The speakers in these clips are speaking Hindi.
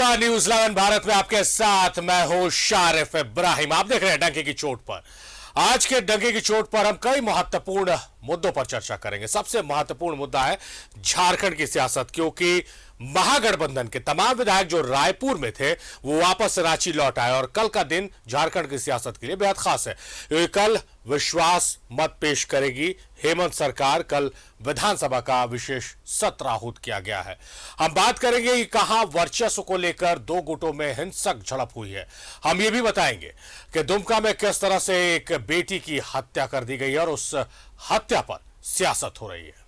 आपका न्यूज 11 भारत में आपके साथ मैं हूं शारिफ इब्राहिम। आप देख रहे हैं डंके की चोट पर। आज के डंके की चोट पर हम कई महत्वपूर्ण मुद्दों पर चर्चा करेंगे। सबसे महत्वपूर्ण मुद्दा है झारखंड की सियासत, क्योंकि महागठबंधन के तमाम विधायक जो रायपुर में थे वो वापस रांची लौट आए और कल का दिन झारखंड की सियासत के लिए बेहद खास है, क्योंकि कल विश्वास मत पेश करेगी हेमंत सरकार। कल विधानसभा का विशेष सत्र आहूत किया गया है। हम बात करेंगे कि कहां वर्चस्व को लेकर दो गुटों में हिंसक झड़प हुई है। हम ये भी बताएंगे कि दुमका में किस तरह से एक बेटी की हत्या कर दी गई है और उस हत्या पर सियासत हो रही है।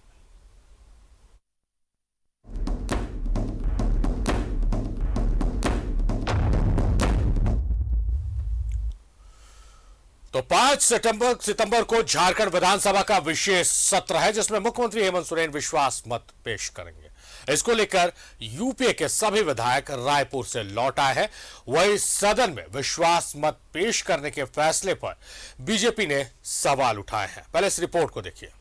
तो 5 सितंबर को झारखंड विधानसभा का विशेष सत्र है, जिसमें मुख्यमंत्री हेमंत सोरेन विश्वास मत पेश करेंगे। इसको लेकर यूपीए के सभी विधायक रायपुर से लौट आए हैं। वही सदन में विश्वास मत पेश करने के फैसले पर बीजेपी ने सवाल उठाए हैं। पहले इस रिपोर्ट को देखिए।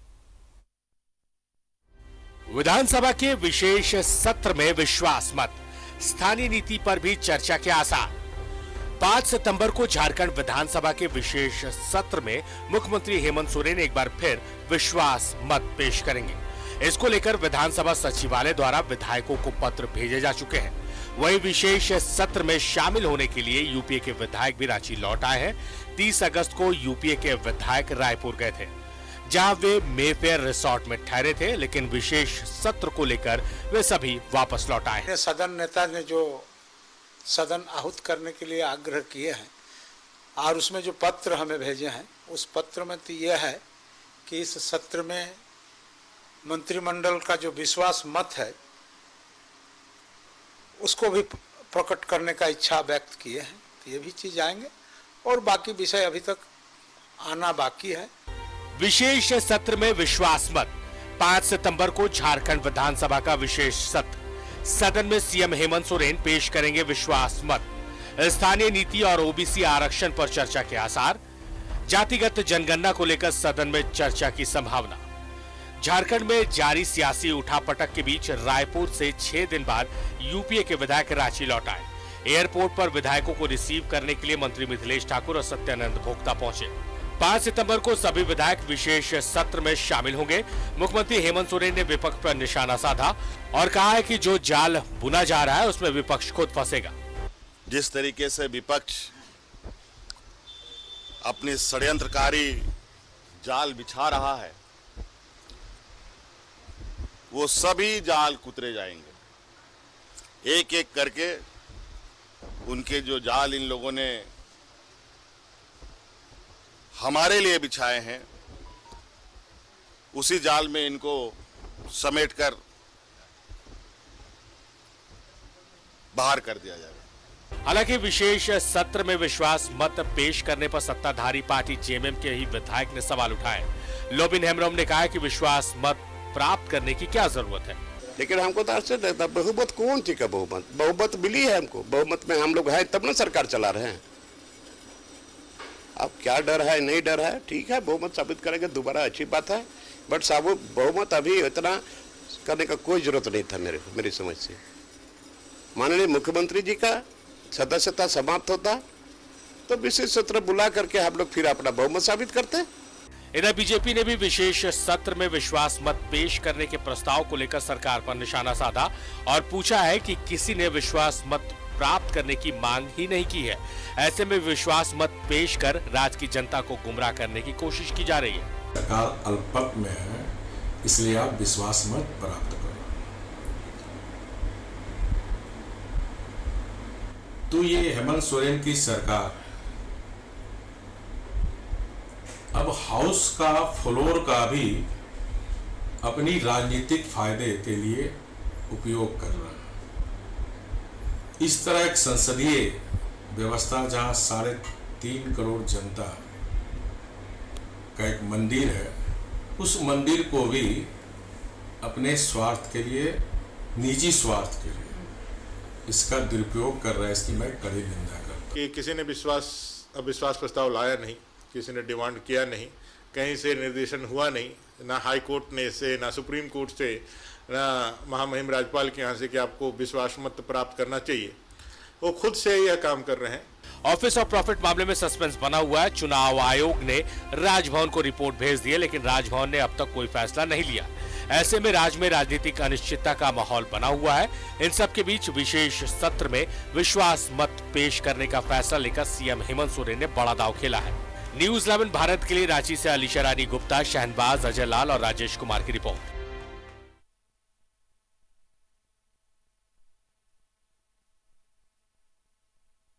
विधानसभा के विशेष सत्र में विश्वास मत, स्थानीय नीति पर भी चर्चा के आसार। 5 सितंबर को झारखंड विधानसभा के विशेष सत्र में मुख्यमंत्री हेमंत सोरेन एक बार फिर विश्वास मत पेश करेंगे। इसको लेकर विधानसभा सचिवालय द्वारा विधायकों को पत्र भेजे जा चुके हैं। वहीं विशेष सत्र में शामिल होने के लिए यूपीए के विधायक भी रांची लौट आए हैं। 30 अगस्त को यूपीए के विधायक रायपुर गए थे, जहां वे मेफेयर रिसोर्ट में ठहरे थे, लेकिन विशेष सत्र को लेकर वे सभी वापस लौट आए। सदन नेता ने जो सदन आहूत करने के लिए आग्रह किए हैं और उसमें जो पत्र हमें भेजे हैं, उस पत्र में तो यह है कि इस सत्र में मंत्रिमंडल का जो विश्वास मत है उसको भी प्रकट करने का इच्छा व्यक्त किए हैं। तो ये भी चीज आएंगे और बाकी विषय अभी तक आना बाकी है। विशेष सत्र में विश्वास मत। 5 सितंबर को झारखंड विधानसभा का विशेष सत्र। सदन में सीएम हेमंत सोरेन पेश करेंगे विश्वास मत। स्थानीय नीति और ओबीसी आरक्षण पर चर्चा के आसार। जातिगत जनगणना को लेकर सदन में चर्चा की संभावना। झारखंड में जारी सियासी उठापटक के बीच रायपुर से 6 दिन बाद यूपीए के विधायक रांची लौट आए। एयरपोर्ट पर विधायकों को रिसीव करने के लिए मंत्री मिथिलेश ठाकुर और सत्यानंद भोक्ता पहुंचे। 5 सितंबर को सभी विधायक विशेष सत्र में शामिल होंगे। मुख्यमंत्री हेमंत सोरेन ने विपक्ष पर निशाना साधा और कहा है कि जो जाल बुना जा रहा है उसमें विपक्ष खुद फंसेगा। जिस तरीके से विपक्ष अपनी षड्यंत्रकारी जाल बिछा रहा है, वो सभी जाल कुतरे जाएंगे। एक एक करके उनके जो जाल इन लोगों ने हमारे लिए बिछाए हैं, उसी जाल में इनको समेटकर बाहर कर दिया जाएगा। हालांकि विशेष सत्र में विश्वास मत पेश करने पर सत्ताधारी पार्टी जेएमएम के ही विधायक ने सवाल उठाए। लोबिन हेम्ब्रम ने कहा कि विश्वास मत प्राप्त करने की क्या जरूरत है, लेकिन हमको तो आश्चर्य लगता है, बहुमत कौन सी का बहुमत मिली है हमको। बहुमत में हम लोग हैं तब ना सरकार चला रहे हैं। अब क्या डर है, नहीं डर है, ठीक है, बहुमत साबित करेंगे दोबारा, अच्छी बात है। बट साहब बहुमत अभी इतना करने का कोई जरूरत नहीं था मेरी समझ से। माननीय मुख्यमंत्री जी का सदस्यता समाप्त होता तो विशेष सत्र बुला करके हम लोग फिर अपना बहुमत साबित करते। इधर बीजेपी ने भी विशेष सत्र में विश्वास मत पेश करने के प्रस्ताव को लेकर सरकार पर निशाना साधा और पूछा है कि किसी ने विश्वास मत प्राप्त करने की मांग ही नहीं की है। ऐसे में विश्वास मत पेश कर राज्य की जनता को गुमराह करने की कोशिश की जा रही है। सरकार अल्पमत में है, इसलिए आप विश्वास मत प्राप्त करो। तो ये हेमंत सोरेन की सरकार अब हाउस का फ्लोर का भी अपनी राजनीतिक फायदे के लिए उपयोग कर रहा है। इस तरह एक संसदीय व्यवस्था जहां 3.5 करोड़ जनता का एक मंदिर है, उस मंदिर को भी अपने स्वार्थ के लिए, निजी स्वार्थ के लिए इसका दुरुपयोग कर रहा है। इसकी मैं कड़ी निंदा करता हूं। किसी ने अविश्वास प्रस्ताव लाया नहीं, किसी ने डिमांड किया नहीं, कहीं से निर्देशन हुआ नहीं, ना हाई कोर्ट ने से, ना सुप्रीम कोर्ट से, ना महामहिम राज्यपाल के यहाँ से कि आपको विश्वास मत प्राप्त करना चाहिए। वो खुद से यह काम कर रहे हैं। ऑफिस ऑफ प्रॉफिट मामले में सस्पेंस बना हुआ है। चुनाव आयोग ने राजभवन को रिपोर्ट भेज दी है, लेकिन राजभवन ने अब तक कोई फैसला नहीं लिया। ऐसे में राज्य में राजनीतिक अनिश्चितता का माहौल बना हुआ है। इन सब के बीच विशेष सत्र में विश्वास मत पेश करने का फैसला लेकर सीएम हेमंत सोरेन ने बड़ा दांव खेला है। न्यूज़ 11 भारत के लिए रांची से अलीशा रानी गुप्ता, शहनबाज, अजय लाल और राजेश कुमार की रिपोर्ट।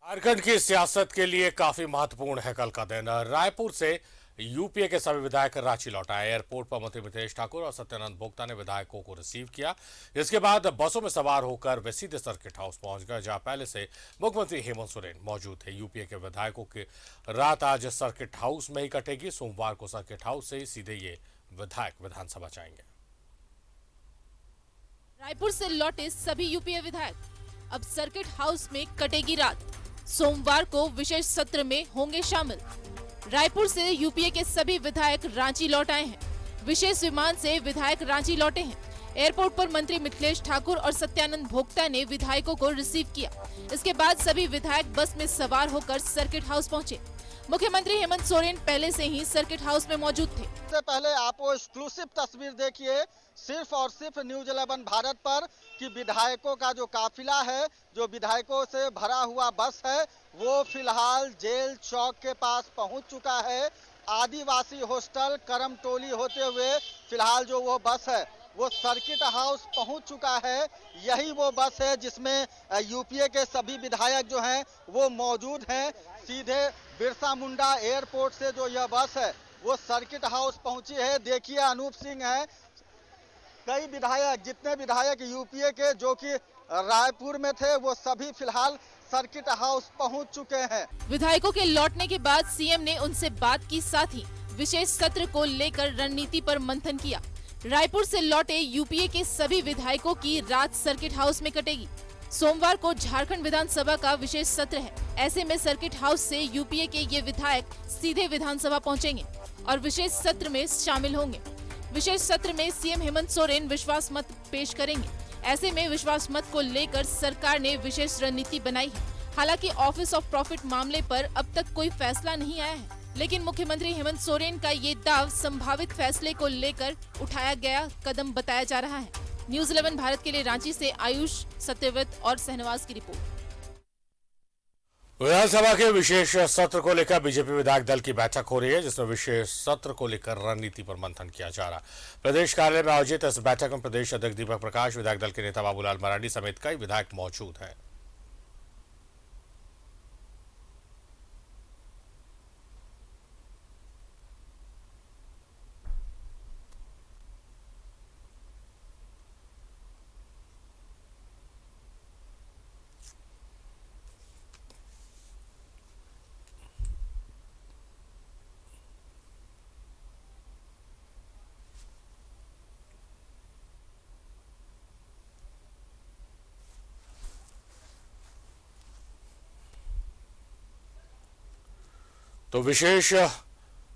झारखंड की सियासत के लिए काफी महत्वपूर्ण है कल का दिन। रायपुर से यूपीए के सभी विधायक रांची लौट आए। एयरपोर्ट पर मंत्री मिथिलेश ठाकुर और सत्यानंद भोक्ता ने विधायकों को रिसीव किया। इसके बाद बसों में सवार होकर वे सीधे सर्किट हाउस पहुंच गए, जहां पहले से मुख्यमंत्री हेमंत सोरेन मौजूद थे। यूपीए के विधायकों की रात आज सर्किट हाउस में ही कटेगी। सोमवार को सर्किट हाउस से ही सीधे ये विधायक विधानसभा जाएंगे। रायपुर से लौटे सभी यूपीए विधायक अब सर्किट हाउस में कटेगी रात। सोमवार को विशेष सत्र में होंगे शामिल। रायपुर से यूपीए के सभी विधायक रांची लौट आए हैं। विशेष विमान से विधायक रांची लौटे हैं। एयरपोर्ट पर मंत्री मिथिलेश ठाकुर और सत्यानंद भोक्ता ने विधायकों को रिसीव किया। इसके बाद सभी विधायक बस में सवार होकर सर्किट हाउस पहुंचे। मुख्यमंत्री हेमंत सोरेन पहले से ही सर्किट हाउस में मौजूद थे। सबसे पहले आप वो एक्सक्लूसिव तस्वीर देखिए सिर्फ और सिर्फ न्यूज़ 11 भारत पर कि विधायकों का जो काफिला है, जो विधायकों से भरा हुआ बस है, वो फिलहाल जेल चौक के पास पहुंच चुका है। आदिवासी हॉस्टल करमटोली होते हुए फिलहाल जो वो बस है वो सर्किट हाउस पहुंच चुका है। यही वो बस है जिसमें यूपीए के सभी विधायक जो हैं वो मौजूद हैं। सीधे बिरसा मुंडा एयरपोर्ट से जो यह बस है वो सर्किट हाउस पहुंची है। देखिए अनूप सिंह है, कई विधायक, जितने विधायक यूपीए के जो कि रायपुर में थे वो सभी फिलहाल सर्किट हाउस पहुंच चुके हैं। विधायकों के लौटने के बाद सीएम ने उनसे बात की, साथ ही विशेष सत्र को लेकर रणनीति पर मंथन किया। रायपुर से लौटे यूपीए के सभी विधायकों की रात सर्किट हाउस में कटेगी। सोमवार को झारखंड विधानसभा का विशेष सत्र है। ऐसे में सर्किट हाउस से यूपीए के ये विधायक सीधे विधानसभा पहुंचेंगे और विशेष सत्र में शामिल होंगे। विशेष सत्र में सीएम हेमंत सोरेन विश्वास मत पेश करेंगे। ऐसे में विश्वास मत को लेकर सरकार ने विशेष रणनीति बनाई है। हालांकि ऑफिस ऑफ प्रॉफिट मामले पर अब तक कोई फैसला नहीं आया है, लेकिन मुख्यमंत्री हेमंत सोरेन का ये दाव संभावित फैसले को लेकर उठाया गया कदम बताया जा रहा है। न्यूज़ 11 भारत के लिए रांची से आयुष, सत्यव्रत और शहनवाज की रिपोर्ट। विधानसभा के विशेष सत्र को लेकर बीजेपी विधायक दल की बैठक हो रही है, जिसमें विशेष सत्र को लेकर रणनीति पर मंथन किया जा रहा है। प्रदेश कार्यालय में आयोजित इस बैठक में प्रदेश अध्यक्ष दीपक प्रकाश, विधायक दल के नेता बाबूलाल मरांडी समेत कई विधायक मौजूद हैं। तो विशेष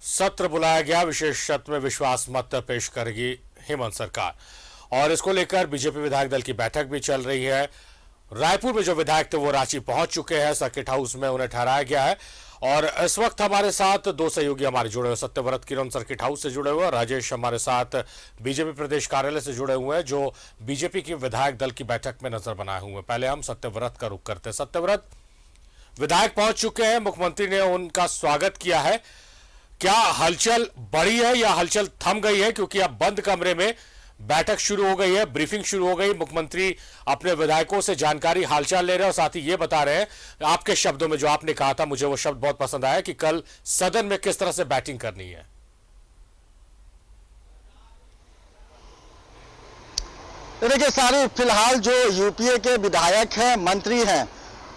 सत्र बुलाया गया। विशेष सत्र में विश्वास मत पेश करेगी हेमंत सरकार और इसको लेकर बीजेपी विधायक दल की बैठक भी चल रही है। रायपुर में जो विधायक थे वो रांची पहुंच चुके हैं। सर्किट हाउस में उन्हें ठहराया गया है और इस वक्त हमारे साथ दो सहयोगी हमारे जुड़े हुए, सत्यव्रत किरण सर्किट हाउस से जुड़े हुए और राजेश हमारे साथ बीजेपी प्रदेश कार्यालय से जुड़े हुए हैं, जो बीजेपी की विधायक दल की बैठक में नजर बनाए हुए हैं। पहले हम सत्यव्रत का रुख करते हैं। सत्यव्रत, विधायक पहुंच चुके हैं, मुख्यमंत्री ने उनका स्वागत किया है। क्या हलचल बढ़ी है या हलचल थम गई है? क्योंकि अब बंद कमरे में बैठक शुरू हो गई है, ब्रीफिंग शुरू हो गई। मुख्यमंत्री अपने विधायकों से जानकारी हालचाल ले रहे हैं और साथ ही ये बता रहे हैं, आपके शब्दों में जो आपने कहा था, मुझे वो शब्द बहुत पसंद आया कि कल सदन में किस तरह से बैटिंग करनी है। देखिए सारे फिलहाल जो यूपीए के विधायक हैं, मंत्री हैं,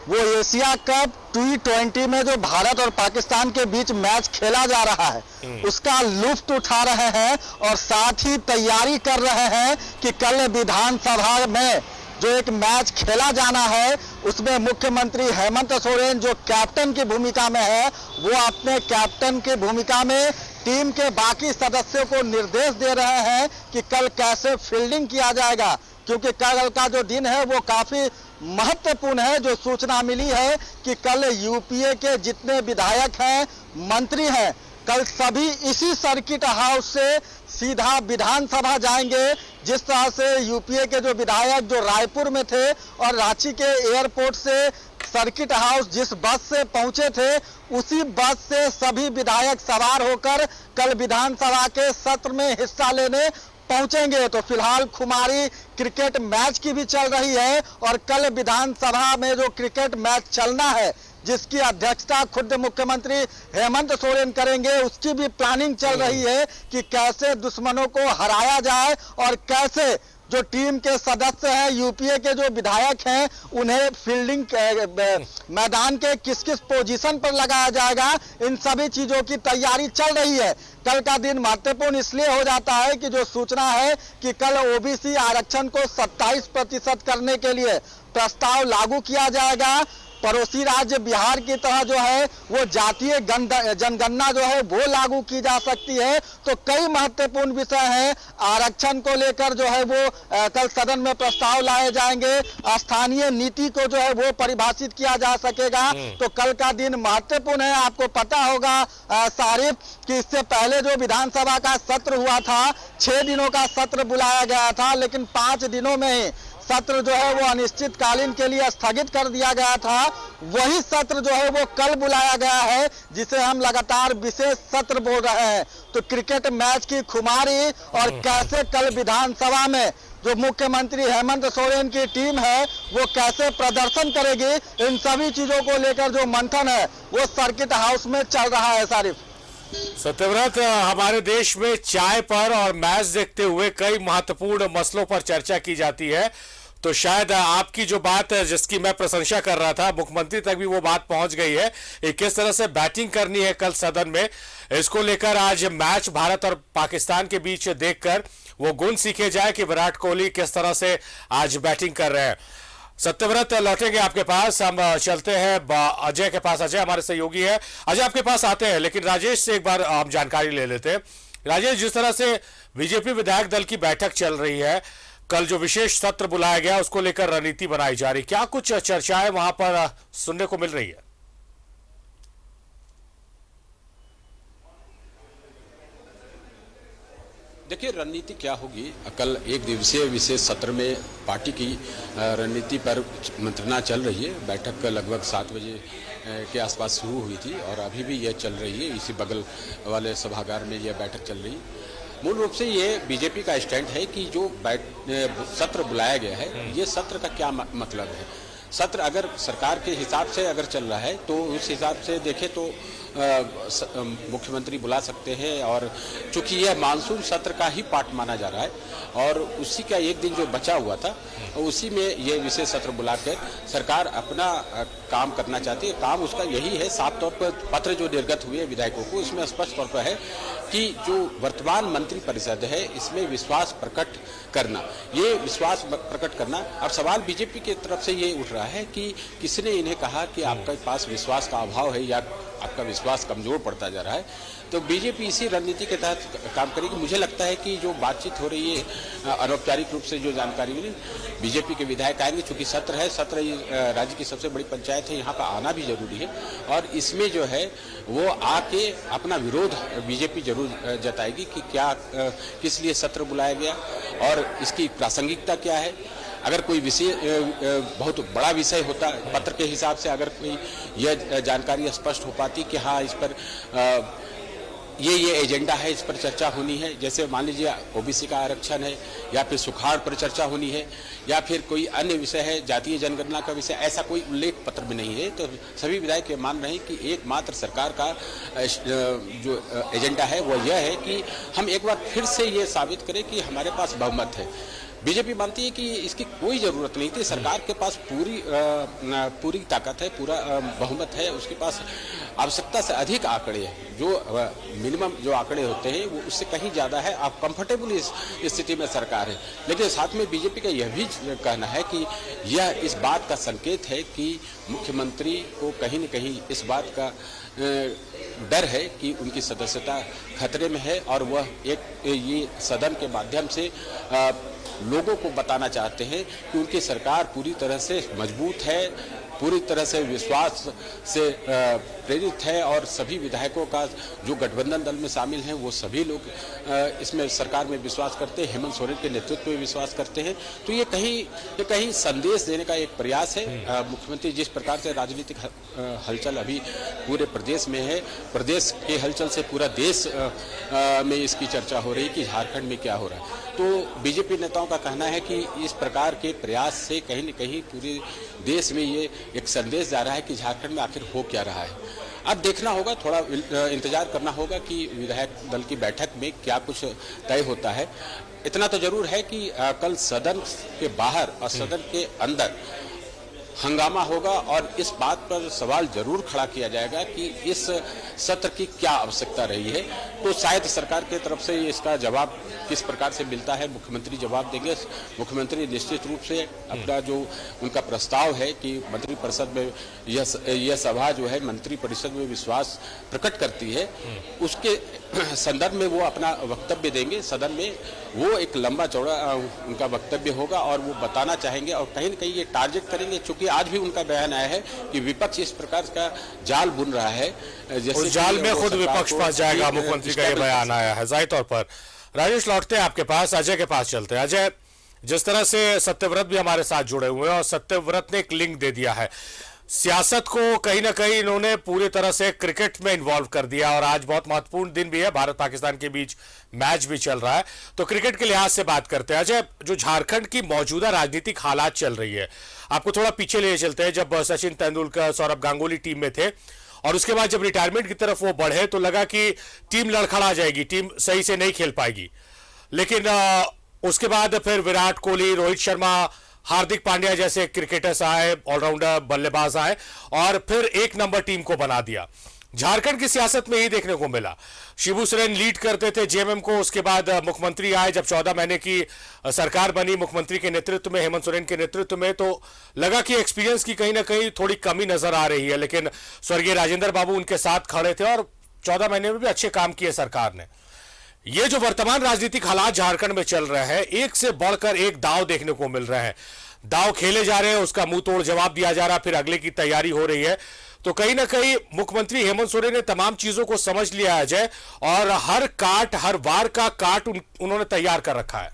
वो एशिया कप T20 में जो भारत और पाकिस्तान के बीच मैच खेला जा रहा है उसका लुत्फ उठा रहे हैं और साथ ही तैयारी कर रहे हैं कि कल विधानसभा में जो एक मैच खेला जाना है उसमें मुख्यमंत्री हेमंत सोरेन जो कैप्टन की भूमिका में है वो अपने कैप्टन की भूमिका में टीम के बाकी सदस्यों को निर्देश दे रहे हैं कि कल कैसे फील्डिंग किया जाएगा, क्योंकि कल का जो दिन है वो काफी महत्वपूर्ण है। जो सूचना मिली है कि कल यूपीए के जितने विधायक हैं, मंत्री हैं, कल सभी इसी सर्किट हाउस से सीधा विधानसभा जाएंगे। जिस तरह से यूपीए के जो विधायक जो रायपुर में थे और रांची के एयरपोर्ट से सर्किट हाउस जिस बस से पहुंचे थे, उसी बस से सभी विधायक सवार होकर कल विधानसभा के सत्र में हिस्सा लेने पहुंचेंगे। तो फिलहाल खुमारी क्रिकेट मैच की भी चल रही है और कल विधानसभा में जो क्रिकेट मैच चलना है, जिसकी अध्यक्षता खुद मुख्यमंत्री हेमंत सोरेन करेंगे, उसकी भी प्लानिंग चल रही है कि कैसे दुश्मनों को हराया जाए और कैसे जो टीम के सदस्य हैं, यूपीए के जो विधायक हैं, उन्हें फील्डिंग मैदान के किस किस पोजीशन पर लगाया जाएगा, इन सभी चीजों की तैयारी चल रही है। कल का दिन महत्वपूर्ण इसलिए हो जाता है कि जो सूचना है कि कल ओबीसी आरक्षण को 27% करने के लिए प्रस्ताव लागू किया जाएगा। पड़ोसी राज्य बिहार की तरह जो है वो जातीय जनगणना जो है वो लागू की जा सकती है। तो कई महत्वपूर्ण विषय हैं। आरक्षण को लेकर जो है वो कल सदन में प्रस्ताव लाए जाएंगे। स्थानीय नीति को जो है वो परिभाषित किया जा सकेगा। तो कल का दिन महत्वपूर्ण है। आपको पता होगा सारिफ कि इससे पहले जो विधानसभा का सत्र हुआ था, 6 दिनों का सत्र बुलाया गया था, लेकिन 5 दिनों में ही सत्र जो है वो अनिश्चितकालीन के लिए स्थगित कर दिया गया था। वही सत्र जो है वो कल बुलाया गया है, जिसे हम लगातार विशेष सत्र बोल रहे हैं। तो क्रिकेट मैच की खुमारी और कैसे कल विधानसभा में जो मुख्यमंत्री हेमंत सोरेन की टीम है वो कैसे प्रदर्शन करेगी, इन सभी चीजों को लेकर जो मंथन है वो सर्किट हाउस में चल रहा है। सारिफ, सत्यव्रत, हमारे देश में चाय पर और मैच देखते हुए कई महत्वपूर्ण मसलों पर चर्चा की जाती है। तो शायद आपकी जो बात है, जिसकी मैं प्रशंसा कर रहा था, मुख्यमंत्री तक भी वो बात पहुंच गई है। किस तरह से बैटिंग करनी है कल सदन में, इसको लेकर आज मैच भारत और पाकिस्तान के बीच देखकर वो गुण सीखे जाए कि विराट कोहली किस तरह से आज बैटिंग कर रहे हैं। सत्यव्रत, लौटेंगे आपके पास, हम चलते हैं अजय के पास। अजय हमारे सहयोगी है, अजय आपके पास आते हैं, लेकिन राजेश से एक बार हम जानकारी ले लेते हैं। राजेश, जिस तरह से बीजेपी विधायक दल की बैठक चल रही है, कल जो विशेष सत्र बुलाया गया उसको लेकर रणनीति बनाई जा रही, क्या कुछ चर्चाएं वहां पर सुनने को मिल रही है? देखिए, रणनीति क्या होगी, कल एक दिवसीय विशेष सत्र में पार्टी की रणनीति पर मंत्रणा चल रही है। बैठक लगभग 7 बजे के आसपास शुरू हुई थी और अभी भी यह चल रही है। इसी बगल वाले सभागार में यह बैठक चल रही है। मूल रूप से ये बीजेपी का स्टैंड है कि जो सत्र बुलाया गया है, ये सत्र का क्या मतलब है। सत्र अगर सरकार के हिसाब से अगर चल रहा है तो उस हिसाब से देखें तो मुख्यमंत्री बुला सकते हैं, और चूंकि यह मानसून सत्र का ही पार्ट माना जा रहा है और उसी का एक दिन जो बचा हुआ था, उसी में ये विशेष सत्र बुलाकर सरकार अपना काम करना चाहती है। काम उसका यही है, साफ तौर पर पत्र जो निर्गत हुए विधायकों को, इसमें स्पष्ट तौर पर है कि जो वर्तमान मंत्री परिषद है इसमें विश्वास प्रकट करना, ये विश्वास प्रकट करना। अब सवाल बीजेपी की तरफ से ये उठ रहा है कि किसने इन्हें कहा कि आपके पास विश्वास का अभाव है या आपका विश्वास कमजोर पड़ता जा रहा है। तो बीजेपी इसी रणनीति के तहत काम करेगी। मुझे लगता है कि जो बातचीत हो रही है, अनौपचारिक रूप से जो जानकारी मिली, बीजेपी के विधायक आएंगे, चूंकि सत्र है, सत्र राज्य की सबसे बड़ी पंचायत है, यहाँ पर आना भी जरूरी है और इसमें जो है वो आके अपना विरोध बीजेपी जरूर जताएगी कि क्या किस लिए सत्र बुलाया गया और इसकी प्रासंगिकता क्या है। अगर कोई विषय बहुत बड़ा विषय होता, पत्र के हिसाब से अगर कोई यह जानकारी स्पष्ट हो पाती कि हाँ इस पर ये एजेंडा है, इस पर चर्चा होनी है, जैसे मान लीजिए ओबीसी का आरक्षण है या फिर सुखाड़ पर चर्चा होनी है या फिर कोई अन्य विषय है, जातीय जनगणना का विषय, ऐसा कोई उल्लेख पत्र में नहीं है। तो सभी विधायक मान रहे हैं कि एकमात्र सरकार का जो एजेंडा है वो यह है कि हम एक बार फिर से ये साबित करें कि हमारे पास बहुमत है। बीजेपी मानती है कि इसकी कोई ज़रूरत नहीं थी, सरकार के पास पूरी ताकत है, पूरा बहुमत है, उसके पास आवश्यकता से अधिक आंकड़े हैं। जो मिनिमम जो आंकड़े होते हैं वो उससे कहीं ज़्यादा है। आप कंफर्टेबल इस स्थिति में सरकार है। लेकिन साथ में बीजेपी का यह भी कहना है कि यह इस बात का संकेत है कि मुख्यमंत्री को कहीं न कहीं इस बात का डर है कि उनकी सदस्यता खतरे में है और वह ये सदन के माध्यम से लोगों को बताना चाहते हैं कि उनकी सरकार पूरी तरह से मजबूत है, पूरी तरह से विश्वास से प्रेरित है और सभी विधायकों का जो गठबंधन दल में शामिल हैं वो सभी लोग इसमें सरकार में विश्वास करते हैं, हेमंत सोरेन के नेतृत्व में विश्वास करते हैं। तो ये कहीं संदेश देने का एक प्रयास है। मुख्यमंत्री जिस प्रकार से राजनीतिक हलचल अभी पूरे प्रदेश में है, प्रदेश के हलचल से पूरा देश में इसकी चर्चा हो रही है कि झारखंड में क्या हो रहा है। तो बीजेपी नेताओं का कहना है कि इस प्रकार के प्रयास से कहीं न कहीं पूरे देश में ये एक संदेश जा रहा है कि झारखंड में आखिर हो क्या रहा है। अब देखना होगा, थोड़ा इंतजार करना होगा कि विधायक दल की बैठक में क्या कुछ तय होता है। इतना तो जरूर है कि कल सदन के बाहर और सदन के अंदर हंगामा होगा और इस बात पर सवाल जरूर खड़ा किया जाएगा कि इस सत्र की क्या आवश्यकता रही है। तो शायद सरकार की तरफ से इसका जवाब किस प्रकार से मिलता है, मुख्यमंत्री जवाब देंगे। मुख्यमंत्री निश्चित रूप से अपना जो उनका प्रस्ताव है कि मंत्रिपरिषद में यह सभा जो है मंत्री परिषद में विश्वास प्रकट करती है, उसके संदर्भ में वो अपना वक्तव्य देंगे। सदन में वो एक लंबा चौड़ा उनका वक्तव्य होगा और वो बताना चाहेंगे और कहीं न कहीं ये टारगेट करेंगे, चूंकि आज भी उनका बयान आया है कि विपक्ष इस प्रकार का जाल बुन रहा है, जैसे उस जाल में खुद विपक्ष फंस जाएगा। मुख्यमंत्री का ये बयान आया है। जाहिर तौर पर राजेश लौटते हैं आपके पास, अजय के पास चलते हैं। अजय, जिस तरह से सत्यव्रत भी हमारे साथ जुड़े हुए हैं और सत्यव्रत ने एक लिंक दे दिया है, सियासत को कहीं ना कहीं इन्होंने पूरी तरह से क्रिकेट में इन्वॉल्व कर दिया और आज बहुत महत्वपूर्ण दिन भी है, भारत पाकिस्तान के बीच मैच भी चल रहा है। तो क्रिकेट के लिहाज से बात करते हैं। अजय, जो झारखंड की मौजूदा राजनीतिक हालात चल रही है, आपको थोड़ा पीछे ले चलते हैं। जब सचिन तेंदुलकर, सौरभ गांगुली टीम में थे और उसके बाद जब रिटायरमेंट की तरफ वो बढ़े तो लगा कि टीम लड़खड़ा जाएगी, टीम सही से नहीं खेल पाएगी। लेकिन उसके बाद फिर विराट कोहली, रोहित शर्मा, हार्दिक पांड्या जैसे क्रिकेटर्स आए, ऑलराउंडर बल्लेबाज आए और फिर एक नंबर टीम को बना दिया। झारखंड की सियासत में ही देखने को मिला। शिबू सोरेन लीड करते थे जेएमएम को, उसके बाद मुख्यमंत्री आए, जब 14 महीने की सरकार बनी मुख्यमंत्री के नेतृत्व में, हेमंत सोरेन के नेतृत्व में, तो लगा कि एक्सपीरियंस की कहीं ना कहीं थोड़ी कमी नजर आ रही है। लेकिन स्वर्गीय राजेंद्र बाबू उनके साथ खड़े थे और 14 महीने में भी अच्छे काम किए सरकार ने। ये जो वर्तमान राजनीतिक हालात झारखंड में चल रहे हैं, एक से बढ़कर एक दांव देखने को मिल रहे हैं। दांव खेले जा रहे हैं, उसका मुंह तोड़ जवाब दिया जा रहा है, फिर अगले की तैयारी हो रही है। तो कहीं ना कहीं मुख्यमंत्री हेमंत सोरेन ने तमाम चीजों को समझ लिया है अजय, और हर वार का काट उन्होंने तैयार कर रखा है।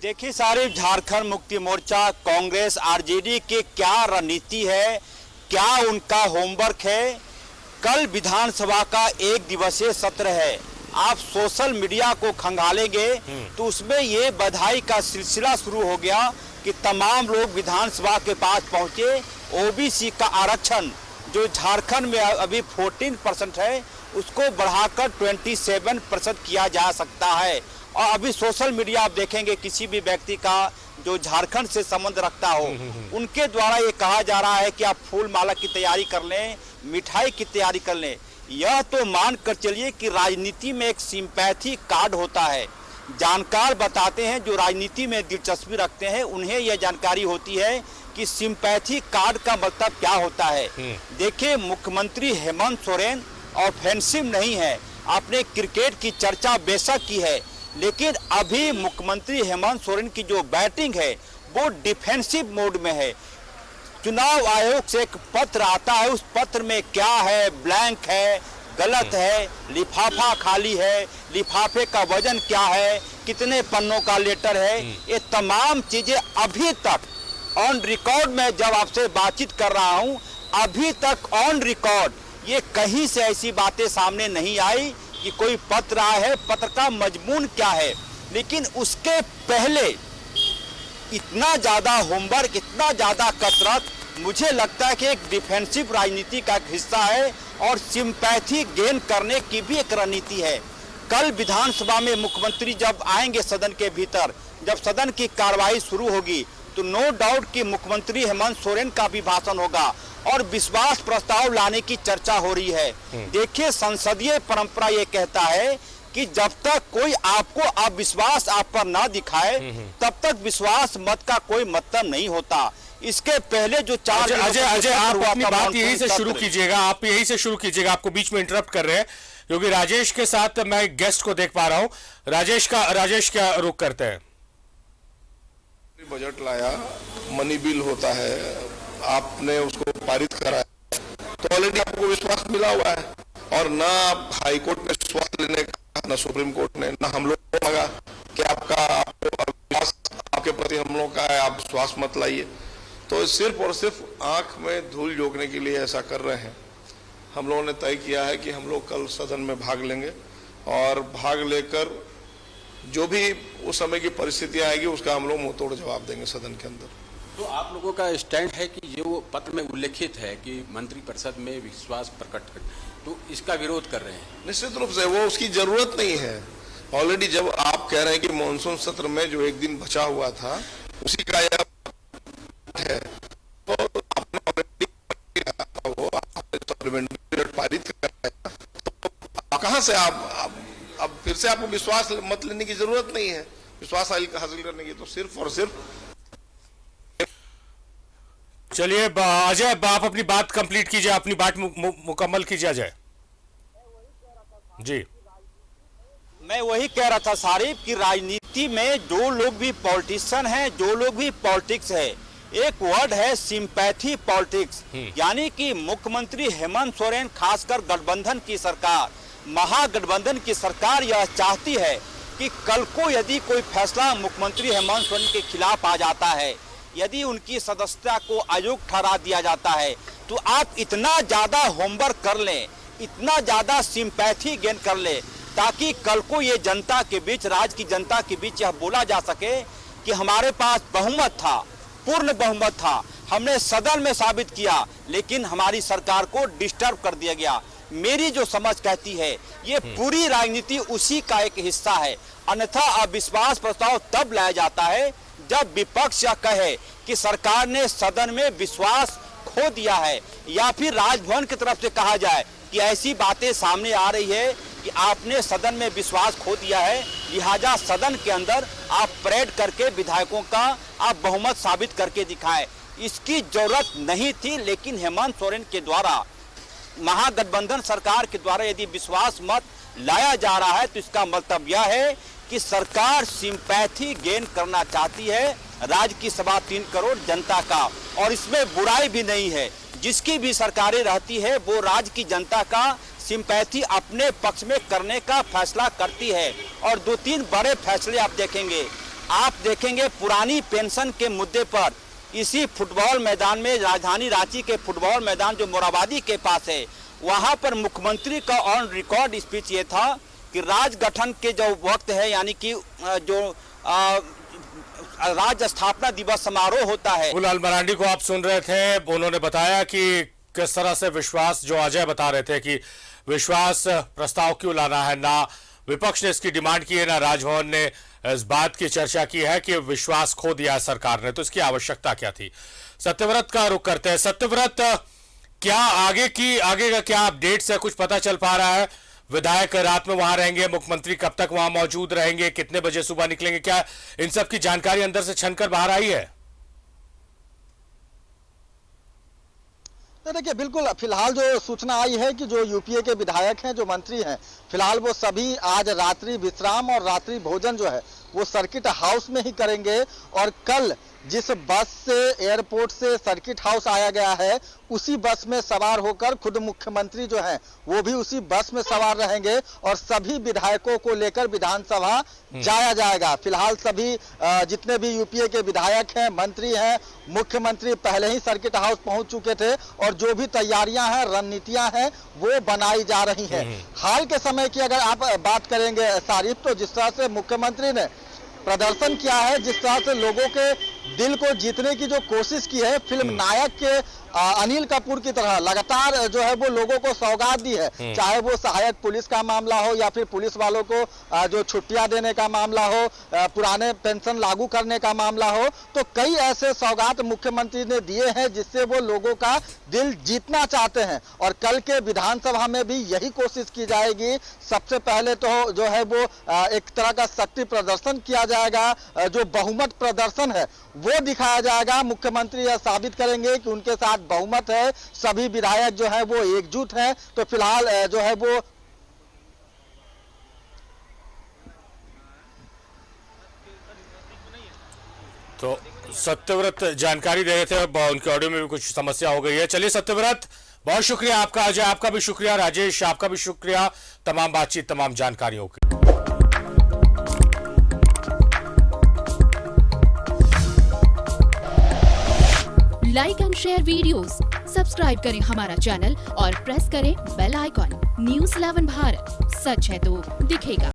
देखिए सारे झारखंड मुक्ति मोर्चा, कांग्रेस, आरजेडी की क्या रणनीति है, क्या उनका होमवर्क है। कल विधानसभा का एक दिवसीय सत्र है। आप सोशल मीडिया को खंगालेंगे तो उसमें ये बधाई का सिलसिला शुरू हो गया कि तमाम लोग विधानसभा के पास पहुंचे। ओबीसी का आरक्षण जो झारखंड में अभी 14% है, उसको बढ़ाकर 27% किया जा सकता है। और अभी सोशल मीडिया आप देखेंगे, किसी भी व्यक्ति का जो झारखंड से संबंध रखता हो, उनके द्वारा ये कहा जा रहा है कि आप फूल माला की तैयारी कर लें, मिठाई की तैयारी कर लें। यह तो मान कर चलिए कि राजनीति में एक सिंपैथी कार्ड होता है। जानकार बताते हैं, जो राजनीति में दिलचस्पी रखते हैं उन्हें यह जानकारी होती है कि सिंपैथी कार्ड का मतलब क्या होता है। देखिए, मुख्यमंत्री हेमंत सोरेन ऑफेंसिव नहीं है। आपने क्रिकेट की चर्चा बेशक की है, लेकिन अभी मुख्यमंत्री हेमंत सोरेन की जो बैटिंग है वो डिफेंसिव मोड में है। चुनाव आयोग से एक पत्र आता है, उस पत्र में क्या है, ब्लैंक है, गलत है, लिफाफा खाली है, लिफाफे का वजन क्या है, कितने पन्नों का लेटर है, ये तमाम चीजें अभी तक ऑन रिकॉर्ड में, जब आपसे बातचीत कर रहा हूं, अभी तक ऑन रिकॉर्ड ये कहीं से ऐसी बातें सामने नहीं आई कि कोई पत्र आया है, पत्र का मजमून क्या है। लेकिन उसके पहले इतना ज्यादा होमवर्क, इतना ज्यादा कसरत, मुझे लगता है कि एक डिफेंसिव राजनीति का एक हिस्सा है और सिंपैथी गेन करने की भी एक रणनीति है। कल विधानसभा में मुख्यमंत्री जब आएंगे सदन के भीतर, जब सदन की कार्रवाई शुरू होगी, तो नो डाउट कि मुख्यमंत्री हेमंत सोरेन का भी भाषण होगा और विश्वास प्रस्ताव लाने की चर्चा हो रही है। देखिए, संसदीय परंपरा ये कहता है कि जब तक कोई आपको अविश्वास आप पर ना दिखाए तब तक विश्वास मत का कोई मतलब नहीं होता। इसके पहले जो चार अजय आप अपनी बात यही से शुरू कीजिएगा, आप यही से शुरू कीजिएगा। आपको बीच में इंटरप्ट कर रहे हैं क्योंकि राजेश के साथ मैं गेस्ट को देख पा रहा हूं। राजेश क्या रुख करते हैं? बजट लाया, मनी बिल होता है, आपने उसको पारित कराया तो ऑलरेडी आपको विश्वास मिला हुआ है। और ना हाई कोर्ट ने विश्वास लेने का, ना सुप्रीम कोर्ट ने, ना हम लोग को लगा कि आपका विश्वास आपके प्रति हम लोग का है, आप विश्वास मत लाइए। तो सिर्फ और सिर्फ आंख में धूल झोंकने के लिए ऐसा कर रहे हैं। हम लोगों ने तय किया है कि हम लोग कल सदन में भाग लेंगे और भाग लेकर जो भी उस समय की परिस्थिति आएगी उसका हम लोग मुंह तोड़ जवाब देंगे सदन के अंदर। तो आप लोगों का स्टैंड है कि जो पत्र में उल्लेखित है कि मंत्रिपरिषद में विश्वास प्रकट कर, तो इसका विरोध कर रहे हैं? निश्चित रूप से वो उसकी जरूरत नहीं है। ऑलरेडी जब आप कह रहे हैं कि मानसून सत्र में जो एक दिन बचा हुआ था उसी का यह है, तो आपने ऑलरेडी वो सप्लीमेंट्री पीरियड पारित कराया, तो कहां से आप अब फिर से आपको विश्वास मत लेने की जरूरत नहीं है। विश्वास हासिल करने की तो सिर्फ और सिर्फ। चलिए अजय, आप अपनी बात कंप्लीट कीजिए, अपनी बात मुकम्मल कीजिए अजय जी। मैं वही कह रहा था सारिफ कि राजनीति में जो लोग भी पॉलिटिशियन हैं, जो लोग भी पॉलिटिक्स है, एक वर्ड है सिंपैथी पॉलिटिक्स। यानी कि मुख्यमंत्री हेमंत सोरेन, खासकर गठबंधन की सरकार, महागठबंधन की सरकार यह चाहती है कि कल को यदि कोई फैसला मुख्यमंत्री हेमंत सोरेन के खिलाफ आ जाता है, यदि उनकी सदस्यता को अयोग्य ठहरा दिया जाता है, तो आप इतना ज्यादा होमवर्क कर लें, इतना ज्यादा सिंपैथी गेन कर ले ताकि कल को ये जनता के बीच, राज्य की जनता के बीच यह बोला जा सके कि हमारे पास बहुमत था, पूर्ण बहुमत था, हमने सदन में साबित किया, लेकिन हमारी सरकार को डिस्टर्ब कर दिया गया। मेरी जो समझ कहती है ये पूरी राजनीति उसी का एक हिस्सा है। अन्यथा अविश्वास प्रस्ताव तब लाया जाता है जब विपक्ष यह कहे कि सरकार ने सदन में विश्वास खो दिया है, या फिर राजभवन की तरफ से कहा जाए कि ऐसी बातें सामने आ रही है कि आपने सदन में विश्वास खो दिया है, लिहाजा सदन के अंदर आप परेड करके विधायकों का आप बहुमत साबित करके दिखाएं। इसकी जरूरत नहीं थी, लेकिन हेमंत सोरेन के द्वारा, महागठबंधन सरकार के द्वारा यदि विश्वास मत लाया जा रहा है तो इसका मतलब यह है कि सरकार सिंपैथी गेन करना चाहती है राज्य की 3.25 करोड़ जनता का, और इसमें बुराई भी नहीं है। जिसकी भी सरकारें रहती है वो राज्य की जनता का सिंपैथी अपने पक्ष में करने का फैसला करती है। और 2-3 बड़े फैसले आप देखेंगे पुरानी पेंशन के मुद्दे पर इसी फुटबॉल मैदान में, राजधानी रांची के फुटबॉल मैदान जो मोराबादी के पास है, वहां पर मुख्यमंत्री का ऑन रिकॉर्ड स्पीच ये था कि राज्य गठन के जो वक्त है, यानी कि जो राज्य स्थापना दिवस समारोह होता है। लाल मरांडी को आप सुन रहे थे, उन्होंने बताया कि किस तरह से विश्वास, जो अजय बता रहे थे कि विश्वास प्रस्ताव क्यों लाना है, ना विपक्ष ने इसकी डिमांड की है, ना राजभवन ने इस बात की चर्चा की है कि विश्वास खो दिया है सरकार ने, तो इसकी आवश्यकता क्या थी। सत्यव्रत का रुख करते हैं। सत्यव्रत, क्या आगे का क्या अपडेट्स है, कुछ पता चल पा रहा है? विधायक रात में वहां रहेंगे, मुख्यमंत्री कब तक वहां मौजूद रहेंगे, कितने बजे सुबह निकलेंगे, क्या इन सब की जानकारी अंदर से छनकर बाहर आई है? तो देखिए, बिल्कुल फिलहाल जो सूचना आई है कि जो यूपीए के विधायक हैं, जो मंत्री हैं, फिलहाल वो सभी आज रात्रि विश्राम और रात्रि भोजन जो है वो सर्किट हाउस में ही करेंगे। और कल जिस बस से एयरपोर्ट से सर्किट हाउस आया गया है उसी बस में सवार होकर खुद मुख्यमंत्री जो हैं वो भी उसी बस में सवार रहेंगे और सभी विधायकों को लेकर विधानसभा जाया जाएगा। फिलहाल सभी जितने भी यूपीए के विधायक हैं, मंत्री हैं, मुख्यमंत्री पहले ही सर्किट हाउस पहुंच चुके थे और जो भी तैयारियां हैं, रणनीतियां हैं वो बनाई जा रही हैं। हाल के समय की अगर आप बात करेंगे सारिफ, तो जिस तरह से मुख्यमंत्री ने प्रदर्शन किया है, जिस तरह से लोगों के दिल को जीतने की जो कोशिश की है फिल्म नायक के अनिल कपूर की तरह लगातार जो है वो लोगों को सौगात दी है, चाहे वो सहायक पुलिस का मामला हो या फिर पुलिस वालों को जो छुट्टियां देने का मामला हो, पुराने पेंशन लागू करने का मामला हो, तो कई ऐसे सौगात मुख्यमंत्री ने दिए हैं जिससे वो लोगों का दिल जीतना चाहते हैं। और कल के विधानसभा में भी यही कोशिश की जाएगी। सबसे पहले तो जो है वो एक तरह का शक्ति प्रदर्शन किया जाएगा, जो बहुमत प्रदर्शन है वो दिखाया जाएगा। मुख्यमंत्री यह साबित करेंगे कि उनके साथ बहुमत है, सभी विधायक जो है वो एकजुट हैं। तो फिलहाल जो है वो तो सत्यव्रत जानकारी दे रहे थे, उनके ऑडियो में भी कुछ समस्या हो गई है। चलिए सत्यव्रत, बहुत शुक्रिया आपका, अजय आपका भी शुक्रिया, राजेश आपका भी शुक्रिया, तमाम बातचीत तमाम जानकारियों की। Like and share videos, subscribe करें हमारा चैनल और प्रेस करें बेल आइकॉन। न्यूज़ 11 भारत, सच है तो दिखेगा।